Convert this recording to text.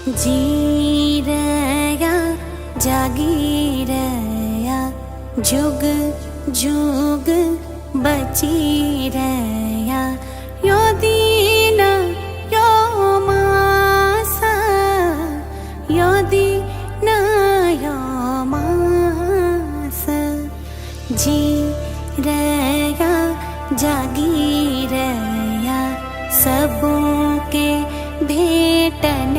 जी रया जागी रया जुग जुग बची रया यो दीन यो मास यो दीन यो मास जी रया जागी रया सबों के भेटन